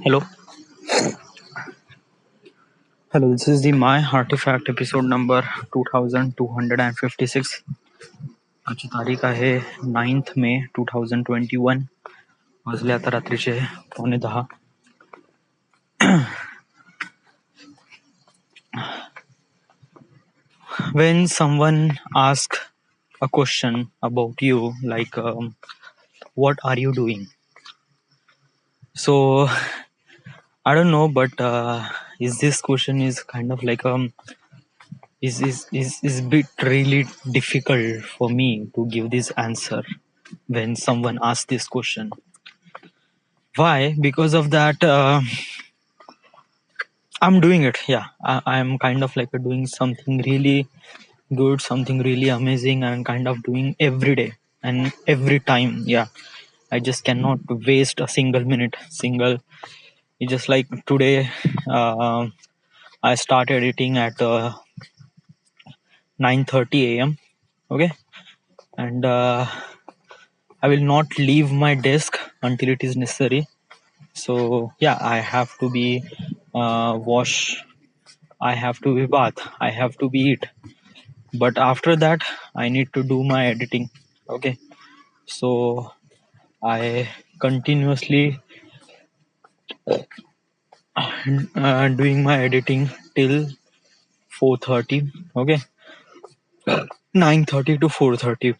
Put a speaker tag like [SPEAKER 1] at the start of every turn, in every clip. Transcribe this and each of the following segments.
[SPEAKER 1] Hello. Hello, this is the My Artifact episode number 2256. आजची तारीख आहे 9th May 2021. वाजले आता रात्रीचे 9:45. When someone asks a question about you, like, what are you doing? So, I don't know, but is this question is kind of like is a bit really difficult for me to give this answer when someone asks this question. Why? Because of that, I'm doing it. Yeah, I'm kind of like doing something really good, something really amazing, and kind of doing every day and every time. Yeah, I just cannot waste a single minute. It's just like today, I started editing at 9:30 a.m. Okay, and I will not leave my desk until it is necessary. So yeah, I have to be wash. I have to be bath. I have to be eat. But after that, I need to do my editing. Okay, so I continuously doing my editing till 4:30. Okay, 9:30 to 4:30,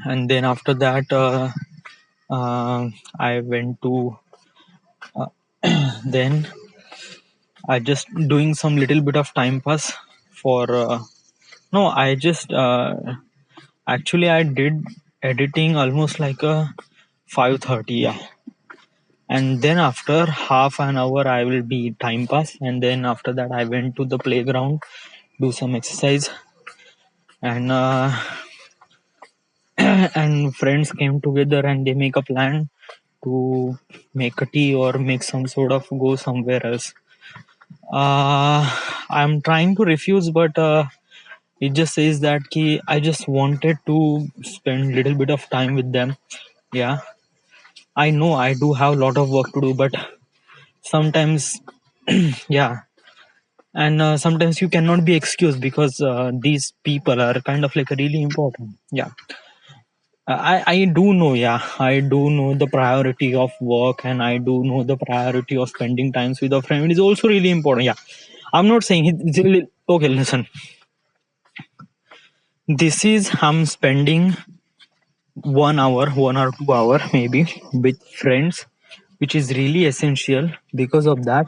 [SPEAKER 1] and then after that, I went to then I just doing some little bit of time pass for no I just actually I did editing almost like a 5:30, yeah, and then after half an hour I will be time pass, and then after that I went to the playground, do some exercise, and and friends came together and they make a plan to make a tea or make some sort of go somewhere else. I'm trying to refuse, but it just says that I just wanted to spend little bit of time with them. Yeah, I know I do have a lot of work to do, but sometimes, yeah, and sometimes you cannot be excused because these people are kind of like really important. Yeah, I do know. Yeah, I do know the priority of work, and I do know the priority of spending times with a friend is also really important. Yeah, I'm not saying okay. Listen, this is I'm spending 1 hour, 1 or 2 hour maybe with friends, which is really essential. Because of that,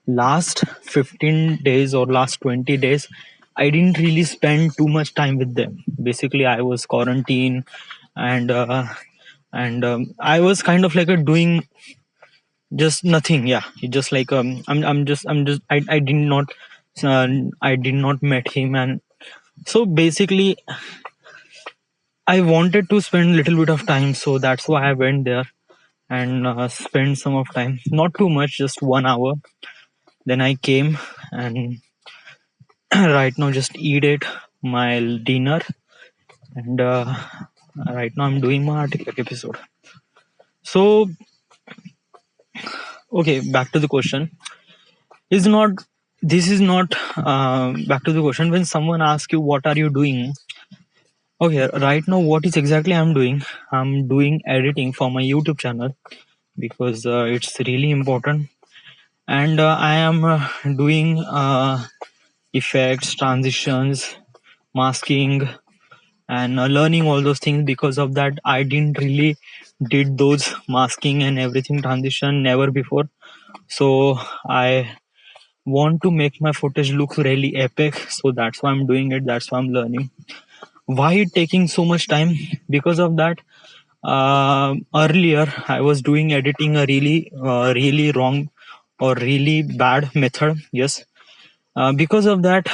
[SPEAKER 1] last 15 days or last 20 days, I didn't really spend too much time with them. Basically, I was quarantined, and I was kind of like doing just nothing. Yeah, it just like I did not met him, and so basically I wanted to spend a little bit of time, so that's why I went there and spend some of time. Not too much, just 1 hour. Then I came and right now just eat my dinner, and right now I'm doing my article episode. So okay, back to the question. Is not this is not back to the question. When someone asks you what are you doing, okay, right now what is exactly I'm doing? I'm doing editing for my YouTube channel because it's really important, and I am doing effects, transitions, masking, and learning all those things. Because of that, I didn't really did those masking and everything transition never before. So I want to make my footage look really epic, so that's why I'm doing it. That's why I'm learning. Why it taking so much time? Because of that, earlier I was doing editing a really wrong or really bad method. Yes, because of that,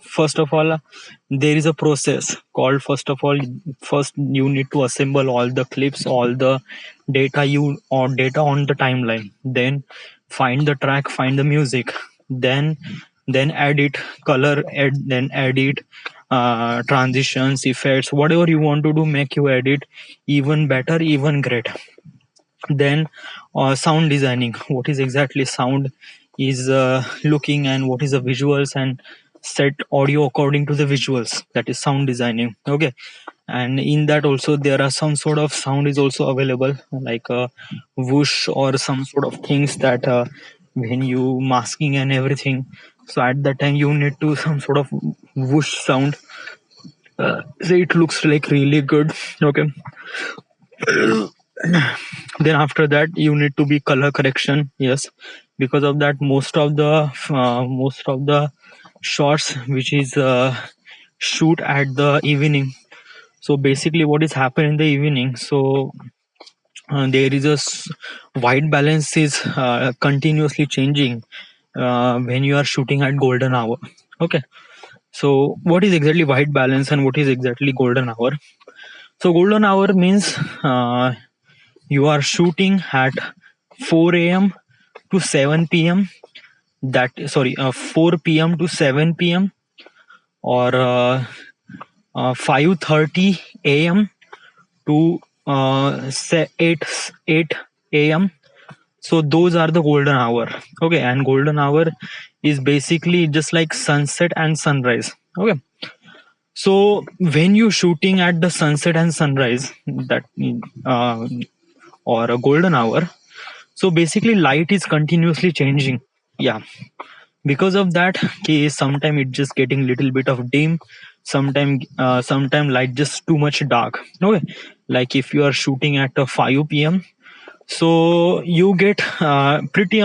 [SPEAKER 1] first of all, there is a process called, first you need to assemble all the clips, all the data on the timeline, then find the track, find the music, then edit, then edit, transitions, effects, whatever you want to do, make you edit even better, even great. Then sound designing, what is exactly sound is looking, and what is the visuals, and set audio according to the visuals, that is sound designing. Okay, and in that also there are some sort of sound is also available, like whoosh or some sort of things that when you masking and everything, so at that time you need to some sort of whoosh sound, so it looks like really good. Okay, then after that you need to be color correction. Yes, because of that most of the shots which is shoot at the evening. So basically what is happening in the evening, so there is white balance is continuously changing when you are shooting at golden hour. Okay, so what is exactly white balance and what is exactly golden hour? So golden hour means you are shooting at 4 a.m. to 7 p.m. That sorry, 4 p.m. to 7 p.m. or 5:30 a.m. to 8 a.m. So those are the golden hour. Okay, and golden hour is basically just like sunset and sunrise. Okay, so when you shooting at the sunset and sunrise, that uh, or a golden hour, so basically light is continuously changing. Yeah, because of that, sometime it just getting little bit of dim, sometime light just too much dark. Okay, like if you are shooting at a 5 p.m, so you get pretty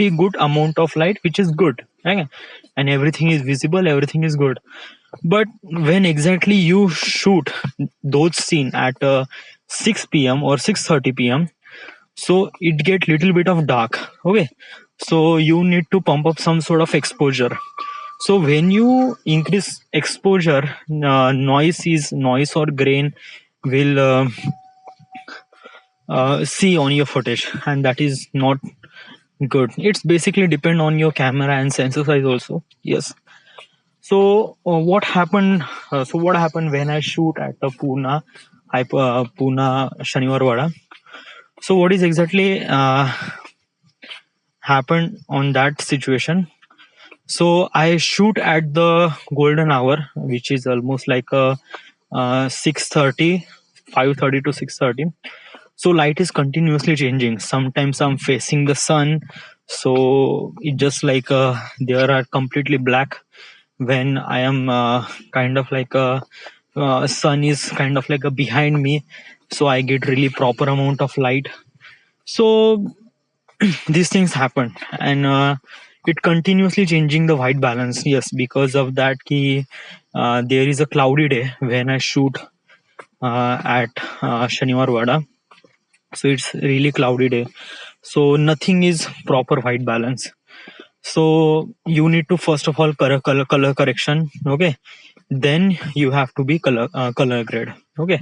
[SPEAKER 1] good amount of light, which is good. Okay? And everything is visible, everything is good. But when exactly you shoot those scene at 6 p.m or 6:30 p.m, so it get little bit of dark. Okay, so you need to pump up some sort of exposure. So when you increase exposure, noise or grain will see on your footage, and that is not good. It's basically depend on your camera and sensor size also. Yes. So what happened when I shoot at the Pune Shaniwar Wada? So what is exactly happened on that situation? So I shoot at the golden hour, which is almost like a 6:30, 5:30 to 6:30. So light is continuously changing. Sometimes I'm facing the sun, so it just like there are completely black. When I am kind of like a sun is kind of like a behind me, so I get really proper amount of light. So these things happen, and it continuously changing the white balance. Yes, because of that there is a cloudy day when I shoot at Shaniwar Wada, so it's really cloudy day, so nothing is proper white balance. So you need to first of all color correction. Okay, then you have to be color grade. Okay,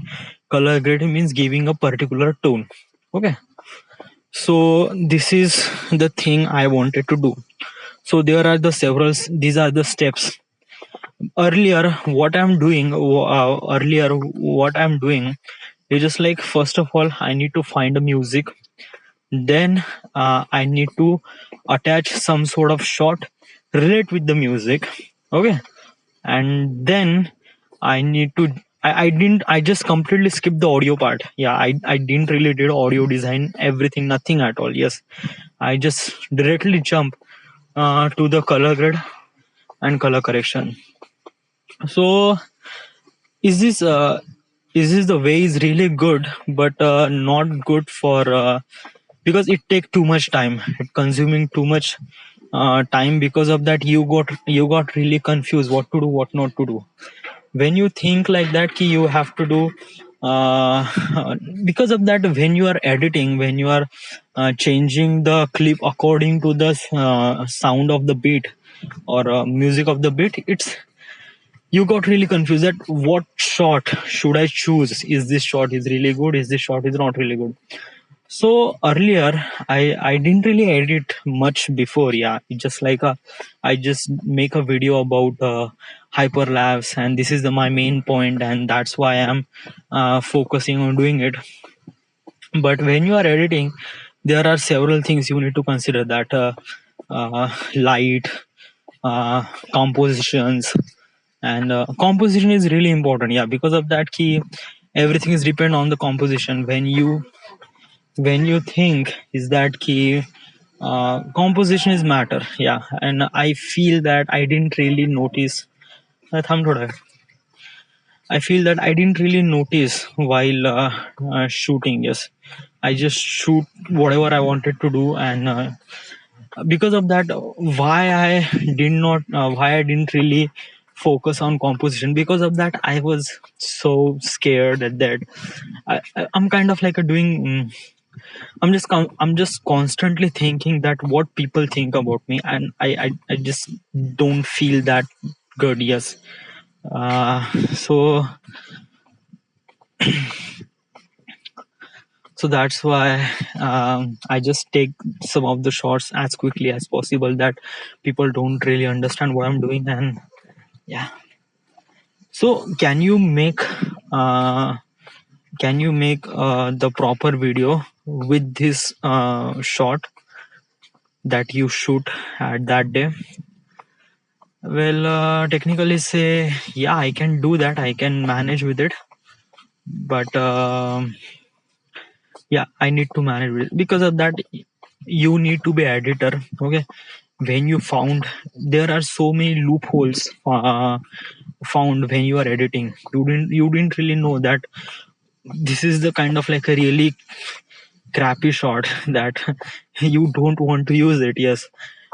[SPEAKER 1] color grade means giving a particular tone. Okay, so this is the thing I wanted to do. So there are the several, these are the steps. Earlier what I'm doing is just like, first of all I need to find a music, then I need to attach some sort of shot relate with the music. Okay, and then I need to I just completely skipped the audio part. Yeah, I didn't really did audio design, everything, nothing at all. Yes, I just directly jump to the color grade and color correction. So is this the way is really good, but not good for because it take too much time, it consuming too much time. Because of that you got really confused what to do, what not to do. When you think like that you have to do because of that, when you are editing, when you are changing the clip according to the sound of the beat or music of the beat, it's you got really confused that what shot should I choose. Is this shot is really good, is this shot is not really good? So earlier I didn't really edit much before. Yeah, it's just like I just make a video about hyperlapse, and this is my main point, and that's why I'm focusing on doing it. But when you are editing, there are several things you need to consider, that light, uh, compositions, and composition is really important. Yeah, because of that key, everything is depend on the composition. When you think is that key, composition is matter. Yeah, and I feel that I didn't really notice. I feel that I didn't really notice while shooting. Yes, I just shoot whatever I wanted to do, and because of that, why I didn't really focus on composition. Because of that, I was so scared at that. I'm kind of like a doing. I'm just constantly thinking that what people think about me, and I just don't feel that good. Yes. So that's why I just take some of the shots as quickly as possible, that people don't really understand what I'm doing. And yeah, so can you make the proper video with this shot that you shoot at that day? Well, technically say, yeah, I can do that, I can manage with it, but yeah, I need to manage with it. Because of that, you need to be editor. Okay, when you found there are so many loopholes found when you are editing, you didn't really know that this is the kind of like a really crappy shot that you don't want to use it. Yes,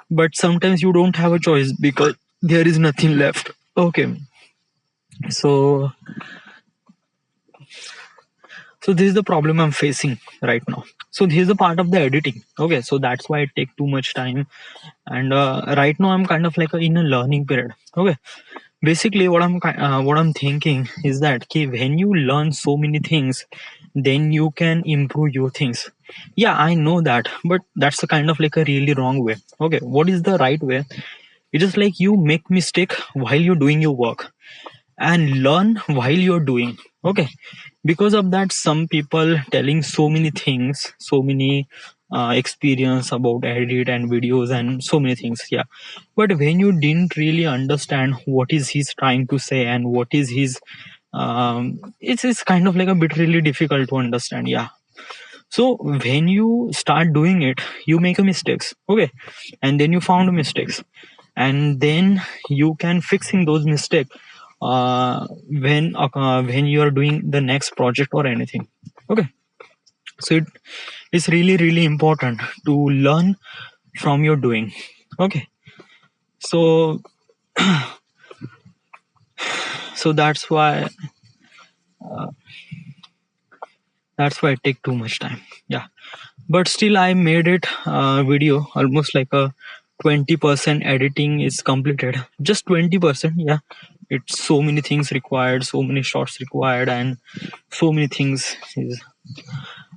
[SPEAKER 1] but sometimes you don't have a choice because there is nothing left. Okay, so this is the problem I'm facing right now. So this is a part of the editing. Okay, so that's why it take too much time. And right now I'm kind of like in a learning period. Okay, basically what I'm thinking is that, okay, when you learn so many things, then you can improve your things. Yeah, I know that, but that's a kind of like a really wrong way. Okay, what is the right way? It is like you make mistake while you're doing your work and learn while you're doing. Okay, because of that, some people telling so many things, so many experience about edit and videos and so many things. Yeah, but when you didn't really understand what is he's trying to say and what is his it's kind of like a bit really difficult to understand. Yeah, so when you start doing it, you make a mistakes. Okay, and then you found mistakes, and then you can fixing those mistakes when you are doing the next project or anything. Okay, so it is really really important to learn from your doing. Okay, so that's why it take too much time. Yeah, but still I made it video almost like a 20% editing is completed, just 20%. Yeah, it's so many things required, so many shots required, and so many things is.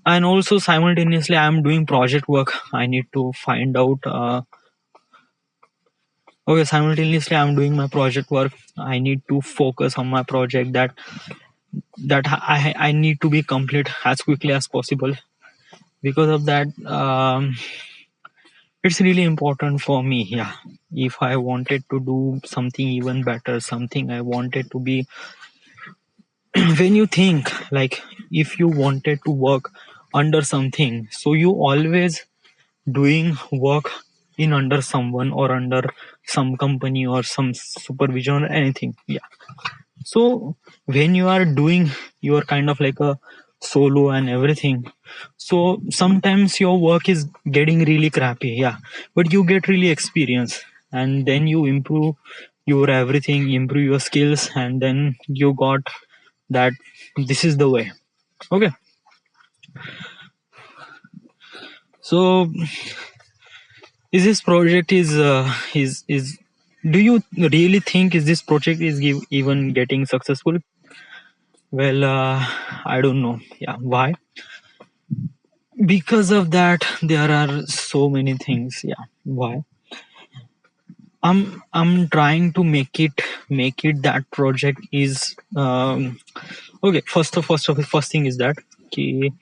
[SPEAKER 1] And also simultaneously I'm doing project work. I need to find out okay, simultaneously I'm doing my project work. I need to focus on my project, that I need to be complete as quickly as possible. Because of that, it's really important for me. Yeah, if I wanted to do something even better, something I wanted to be when you think like, if you wanted to work under something, so you always doing work in under someone or under some company or some supervision or anything. Yeah, so when you are doing, you are kind of like a solo and everything, so sometimes your work is getting really crappy. Yeah, but you get really experience, and then you improve your everything, improve your skills, and then you got that this is the way. Okay, so is this project is do you really think is this project is even getting successful? Well, I don't know. Yeah, why? Because of that, there are so many things. Yeah, why? I'm trying to make it that project is okay. First thing is that, okay,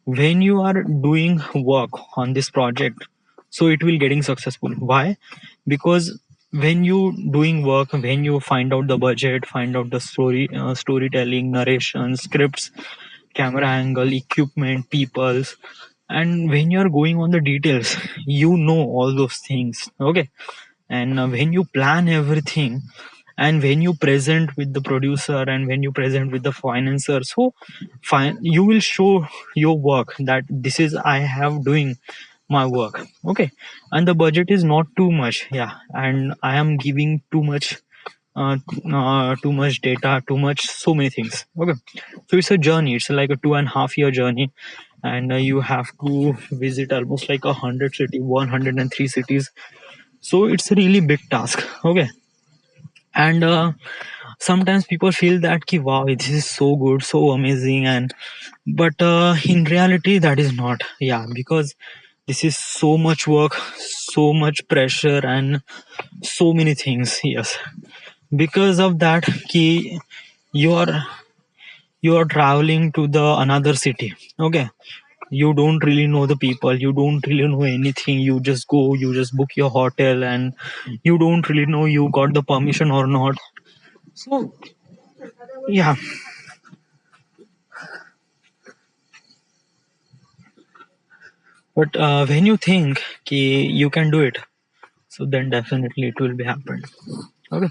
[SPEAKER 1] when you are doing work on this project, so it will getting successful. Why? Because when you doing work, when you find out the budget, find out the storytelling, narration, scripts, camera angle, equipment, peoples, and when you're going on the details, you know all those things. Okay. And when you plan everything, and when you present with the producer, and when you present with the financer, so fine, you will show your work that this is I have doing my work. Okay. And the budget is not too much, yeah, and I am giving too much data, too much, so many things. Okay. So it's a journey, it's like a 2.5 year journey, and you have to visit almost like 103 cities. So it's a really big task. Okay. And sometimes people feel that ki, wow, this is so good, so amazing, and but in reality that is not, yeah, because this is so much work, so much pressure, and so many things. Yes, because of that ki, you are you are traveling to the another city. Okay. You don't really know the people, you don't really know anything, you just go, you just book your hotel, and you don't really know you got the permission or not. So yeah. But when you think ki you can do it, so then definitely it will be happen. Okay.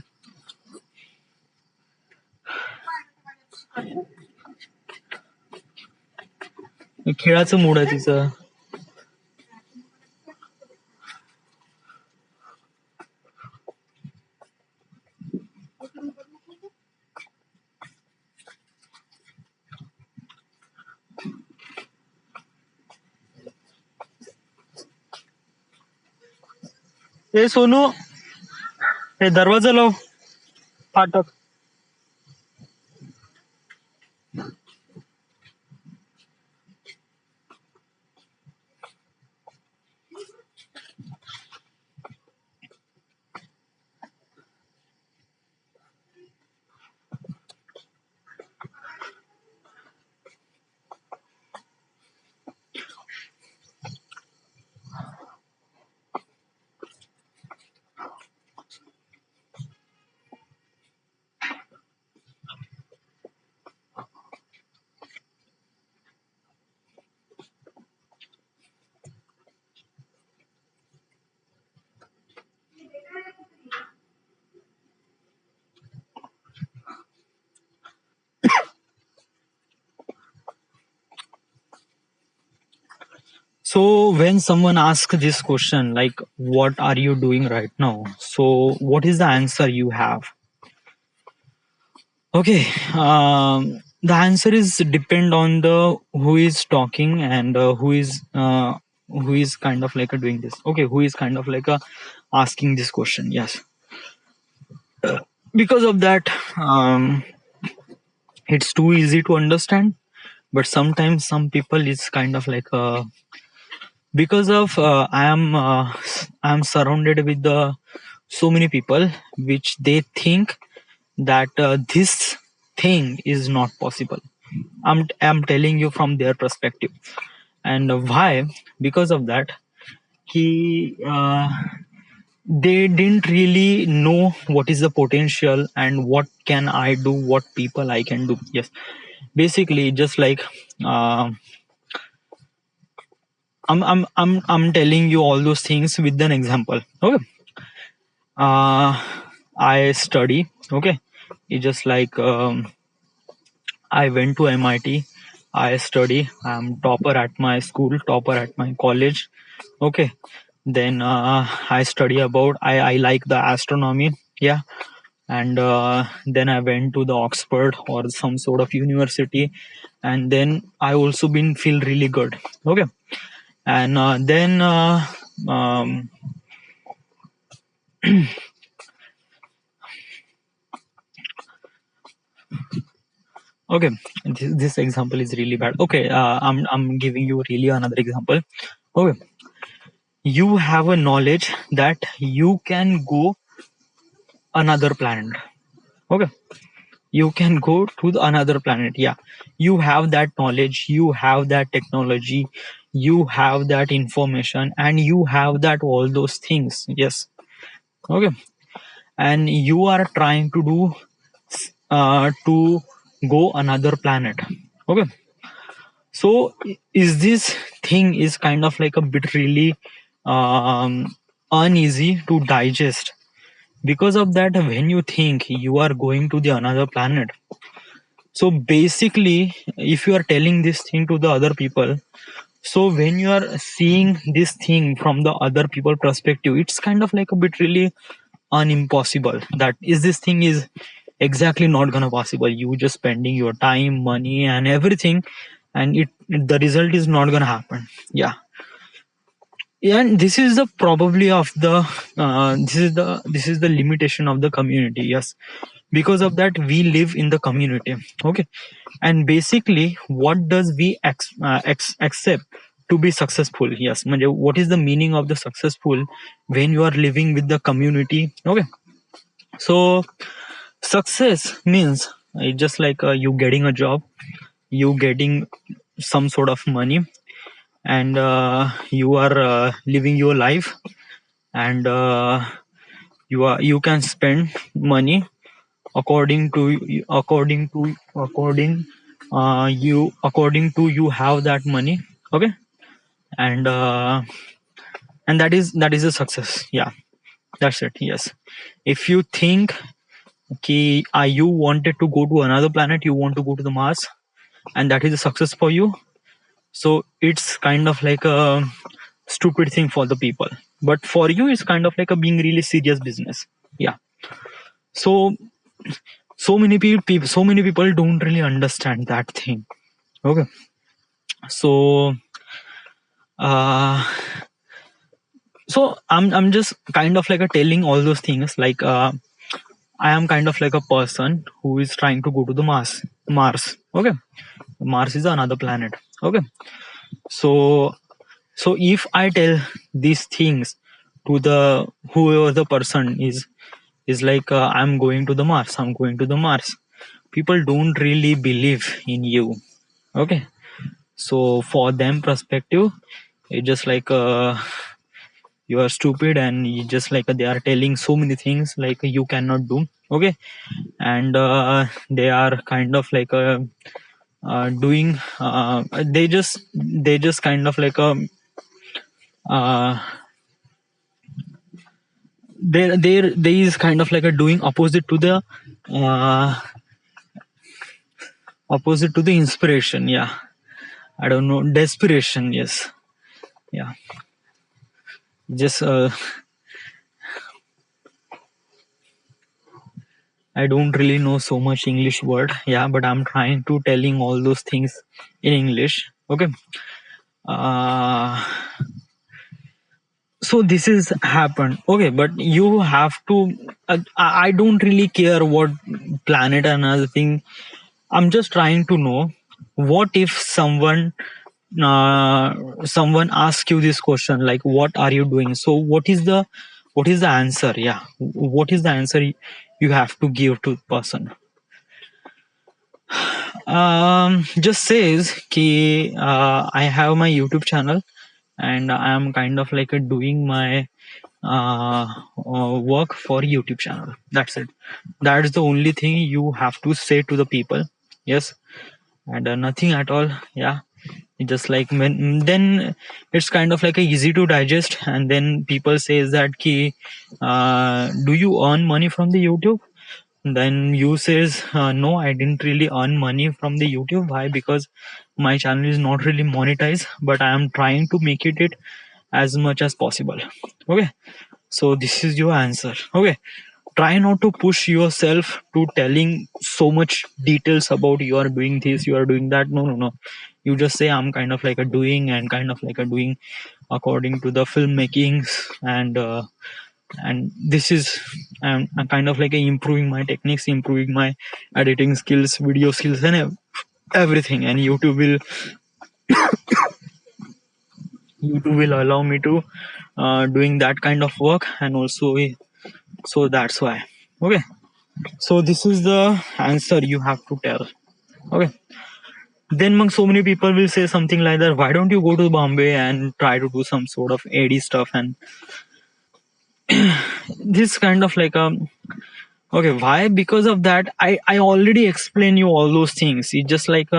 [SPEAKER 1] खेळाचं mood आहे तिचं. ए सोनू, हे दरवाजा लाव, फाटक. So when someone asks this question, like, what are you doing right now? So what is the answer you have? Okay. The answer is depend on the who is talking, and who is kind of like a doing this. Okay. Who is kind of like a asking this question. Yes. Because of that, it's too easy to understand, but sometimes some people it's kind of like because of I am surrounded with the so many people which they think that this thing is not possible. I'm telling you from their perspective. And why? Because of that, he they didn't really know what is the potential and what can I do, what people I can do. Yes, basically just like uh, I'm telling you all those things with an example. Okay. uh I study. Okay. It's just like I went to MIT. I study. I'm topper at my school, topper at my college. Okay. Then I study about I like the astronomy. Yeah. And then I went to the Oxford or some sort of university, and then I also been feel really good. Okay. And then okay, this example is really bad. Okay. I'm giving you really another example. Okay. You have a knowledge that you can go another planet. Okay. You can go to another planet. Yeah, you have that knowledge, you have that technology, you have that information, and you have that all those things. Yes. Okay. And you are trying to do to go another planet. Okay. So is this thing is kind of like a bit really uneasy to digest. Because of that, when you think you are going to the another planet, so basically if you are telling this thing to the other people, so when you are seeing this thing from the other people perspective, it's kind of like a bit really unimpossible. That is, this thing is exactly not gonna possible. You just spending your time, money, and everything, and the result is not gonna happen. Yeah. And this is the probably of the this is the limitation of the community. Yes, because of that we live in the community. Okay. And basically what does we accept to be successful? Yes, what is the meaning of the successful when you are living with the community? Okay. So success means just like you getting a job, you getting some sort of money, and you are living your life, and you can spend money according to you have that money. Okay. And that is a success. Yeah, that's it. Yes. If you think you wanted to go to another planet, you want to go to the Mars, and that is a success for you, so it's kind of like a stupid thing for the people, but for you it's kind of like a being really serious business. Yeah. So so many people don't really understand that thing. Okay. So uh so I'm just kind of like a telling all those things, like I am kind of like a person who is trying to go to the Mars. Okay. Mars is another planet. Okay. So if I tell these things to the whoever the person is like I'm going to the Mars, I'm going to the Mars, people don't really believe in you. Okay. So for them perspective, it's just like you are stupid, and you just like they are telling so many things like you cannot do. Okay. And they are kind of like doing they just kind of like uh, they is kind of like a doing uh, opposite to the inspiration. Yeah, I don't know, desperation. Yes. Yeah. Just I don't really know so much English word. Yeah, but I'm trying to telling all those things in English. Okay. uh so this is happened. Okay, but you have to I don't really care what planet and other thing. I'm just trying to know, what if someone asks you this question, like what are you doing? So what is the answer? Yeah, what is the answer you have to give to the person? Just says ki I have my YouTube channel, and I am kind of like doing my work for YouTube channel. That's it. That is the only thing you have to say to the people. Yes. And nothing at all. Yeah. Just like then it's kind of like a easy to digest, and then people says that ki do you earn money from the YouTube? Then you says no, I didn't really earn money from the YouTube. Why? Because my channel is not really monetized, but I am trying to make it as much as possible. Okay. So this is your answer. Okay. Try not to push yourself to telling so much details about you are doing this, you are doing that. No. You just say I'm kind of like a doing, and kind of like a doing according to the filmmakings, and this is I'm kind of like improving my techniques, improving my editing skills, video skills, and everything. And YouTube will allow me to doing that kind of work, and also so that's why. Okay. So this is the answer you have to tell. Okay. Then among so many people will say something like that, why don't you go to Bombay and try to do some sort of AD stuff? And this kind of like okay, why? Because of that, I already explained you all those things. It's just like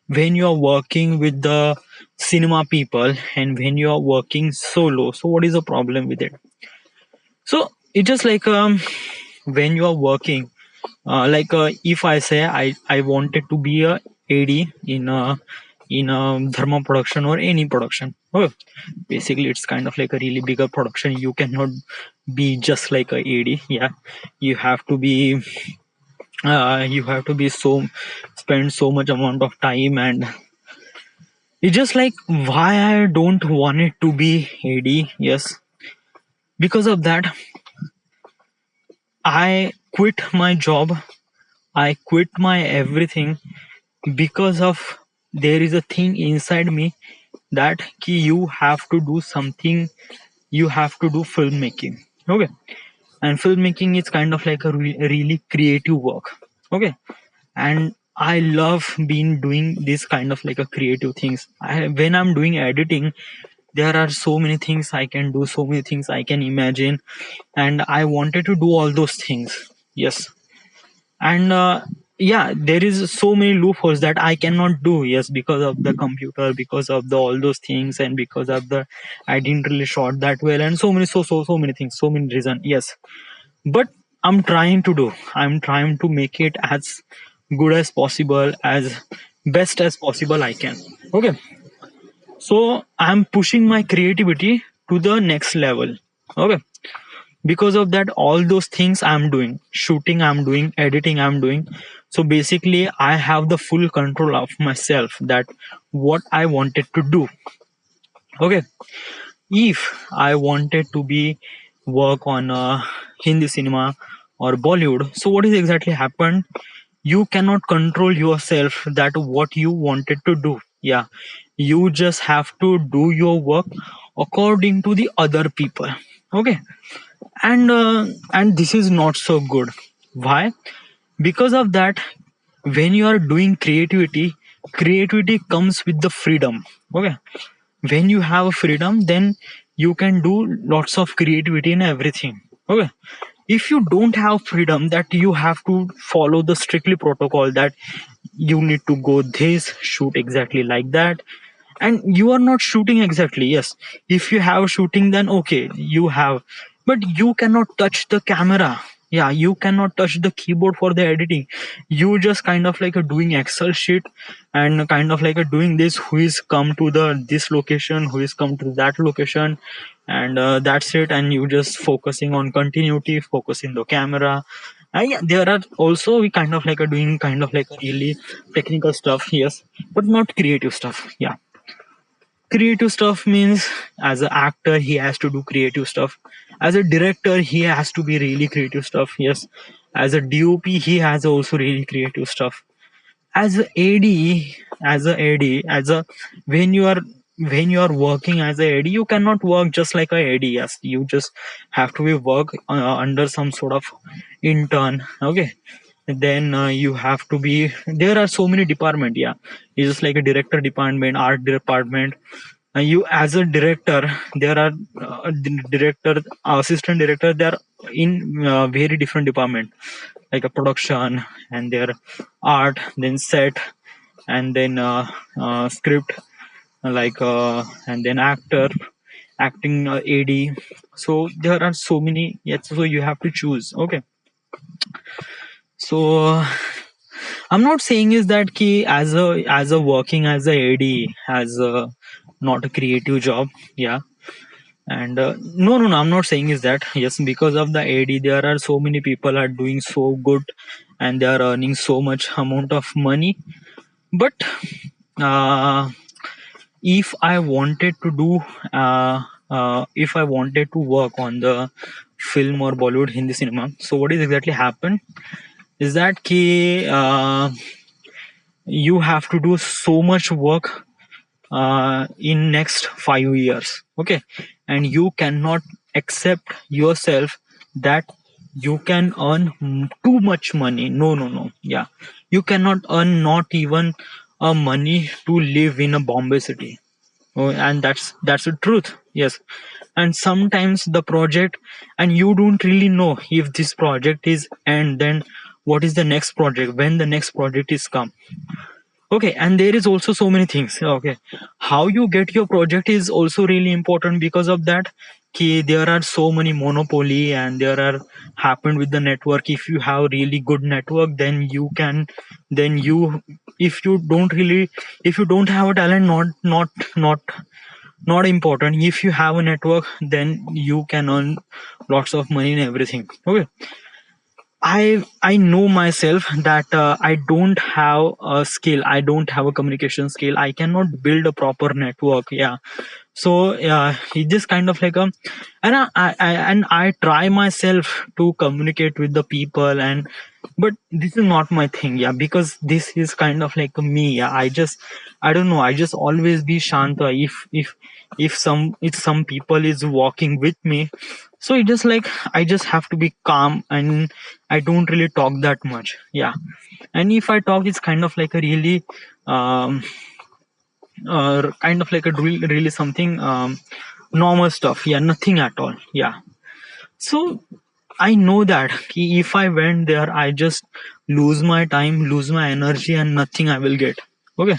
[SPEAKER 1] when you are working with the cinema people and when you are working solo. So what is the problem with it? So it's just like when you are working, if I say I wanted to be a AD in a dharma production or any production. Oh, basically it's kind of like a really bigger production. You cannot be just like a AD. Yeah, you have to be so spend so much amount of time, and it's just like why I don't want it to be AD. Yes, because of that I quit my job, I quit my everything, because of there is a thing inside me that you have to do something, you have to do filmmaking. Okay, and filmmaking is kind of like a really creative work. Okay, and I love being doing this kind of like a creative things. When I'm doing editing, there are so many things I can do, so many things I can imagine, and I wanted to do all those things. Yes, and yeah, there is so many loopholes that I cannot do. Yes, because of the computer, because of the all those things, and because of the I didn't really shot that well, and so many so many things, so many reasons. Yes, but I'm trying to make it as good as possible, as best as possible I can. Okay, so I'm pushing my creativity to the next level. Okay, because of that all those things I'm doing, shooting I'm doing, editing I'm doing. So basically I have the full control of myself, that what I wanted to do. Okay, if I wanted to be work on Hindi cinema or Bollywood, so what is exactly happened, you cannot control yourself that what you wanted to do. Yeah, you just have to do your work according to the other people. Okay, and this is not so good. Why? Because of that, when you are doing creativity, creativity comes with the freedom. Okay, when you have freedom, then you can do lots of creativity in everything. Okay, if you don't have freedom, that you have to follow the strictly protocol, that you need to go this, shoot exactly like that, and you are not shooting exactly. Yes, if you have shooting, then okay, you have, but you cannot touch the camera. Yeah, you cannot touch the keyboard for the editing. You just kind of like a doing Excel sheet, and kind of like a doing this, who is come to the this location, who is come to that location, and that's it. And you just focusing on continuity, focusing the camera. Yeah, there are also we kind of like a doing kind of like a really technical stuff. Yes, but not creative stuff. Yeah, creative stuff means as an actor he has to do creative stuff, as a director he has to be really creative stuff. Yes, as a DOP he has also really creative stuff. As a AD, as a when you are when you are working as a AD, you cannot work just like a AD. Yes, you just have to be work under some sort of intern. Okay, then you have to be, there are so many department. Yeah, it's just like a director department, art department. You as a director, there are director, assistant director, they are in very different department, like a production, and their art, then set, and then script, and then acting, AD. So there are so many. Yes, so you have to choose. Okay, so I'm not saying is that ki as a working as a AD as a not a creative job. Yeah, and no, I'm not saying is that. Yes, because of the AD, there are so many people are doing so good, and they are earning so much amount of money. But uh, if I wanted to do, if I wanted to work on the film or Bollywood Hindi cinema, so what is exactly happened is that ki, you have to do so much work in next 5 years. Okay, and you cannot accept yourself that you can earn too much money. No, no, no. Yeah, you cannot earn not even a money to live in a Bombay city. Oh, and that's the truth. Yes, and sometimes the project, and you don't really know if this project is end, then what is the next project, when the next project is come. Okay, and there is also so many things. Okay, how you get your project is also really important. Because of that, there are so many monopoly, and there are happened with the network. If you have really good network, then you can, then you, if you don't really, if you don't have a talent, not important. If you have a network, then you can earn lots of money in everything. Okay, I know myself that I don't have a skill, I don't have a communication skill, I cannot build a proper network. Yeah, so it's just kind of like a, and I try myself to communicate with the people, and but this is not my thing. Yeah, because this is kind of like me. Yeah, I don't know, I just always be shanta. If some people is walking with me, so it just like I just have to be calm, and I don't really talk that much. Yeah, and if I talk, it's kind of like a really kind of like a really something normal stuff. Yeah, nothing at all. Yeah, so I know that if I went there, I just lose my time, lose my energy, and nothing I will get. Okay,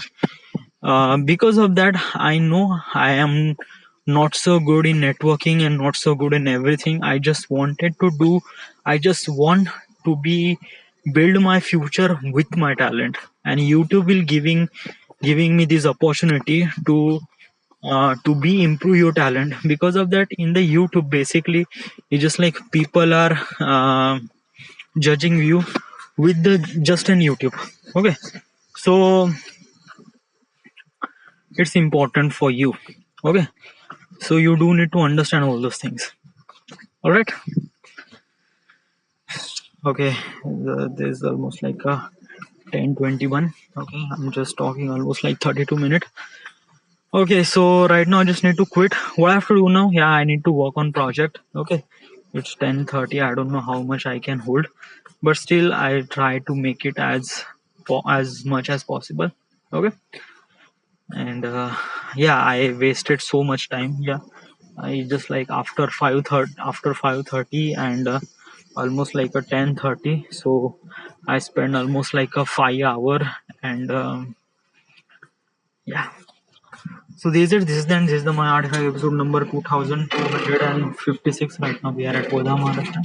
[SPEAKER 1] because of that, I know I am not so good in networking and not so good in everything. I just wanted to do, I just want to be, build my future with my talent, and YouTube will giving me this opportunity to be improve your talent. Because of that, in the YouTube, basically it's just like people are judging you with the just in YouTube. Okay, so it's important for you. Okay, so you do need to understand all those things. All right. Okay, there's almost like a 10:21. Okay, I'm just talking almost like 32 minutes. Okay, so right now I just need to quit. What I have to do now? Yeah, I need to work on project. Okay, it's 10:30. I don't know how much I can hold, but still I try to make it as much as possible. Okay, and yeah, I wasted so much time. Yeah, I just like after 5:30 and almost like a 10:30. So I spent almost like a 5 hour, and yeah. So this is the my artifact episode number 2256. Right now we are at Bodha, Maharashtra.